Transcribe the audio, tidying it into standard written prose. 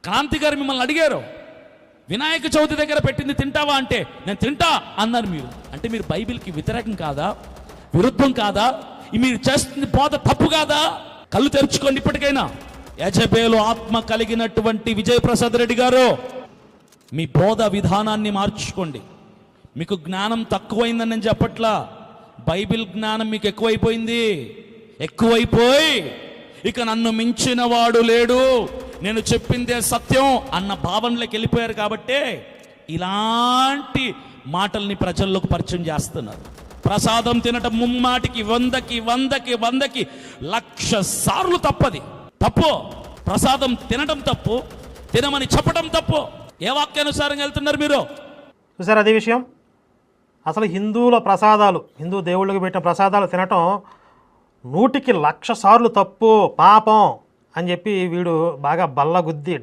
క్రాంతి గారు మిమ్మల్ని అడిగారు, వినాయక చవితి దగ్గర పెట్టింది తింటావా అంటే నేను తింటా అన్నారు. మీరు అంటే మీరు బైబిల్కి వ్యతిరేకం కాదా, విరుద్ధం కాదా, మీరు చేస్తుంది బోధ తప్పు కాదా? కళ్ళు తెరుచుకోండి ఇప్పటికైనా. యజబేలు ఆత్మ కలిగినటువంటి విజయప్రసాద్ రెడ్డి గారు, మీ బోధ విధానాన్ని మార్చుకోండి. మీకు జ్ఞానం తక్కువైందని నేను చెప్పట్లా, బైబిల్ జ్ఞానం మీకు ఎక్కువైపోయింది. ఎక్కువైపోయి ఇక నన్ను మించిన వాడు లేడు, నేను చెప్పిందే సత్యం అన్న భావనలోకి వెళ్ళిపోయారు. కాబట్టే ఇలాంటి మాటల్ని ప్రజల్లోకి పరిచయం చేస్తున్నారు. ప్రసాదం తినటం ముమ్మాటికి 100కి 1,00,000 సార్లు తప్పది. తప్పు. ప్రసాదం తినటం తప్పు, తినమని చెప్పటం తప్పు. ఏ వాక్యానుసారంగా వెళ్తున్నారు మీరు? చూసారు అదే విషయం. అసలు హిందువుల ప్రసాదాలు, హిందూ దేవుళ్ళకి పెట్టిన ప్రసాదాలు తినటం 100కి 1,00,000 సార్లు తప్పు, పాపం అని చెప్పి వీడు బాగా బల్లగుద్ది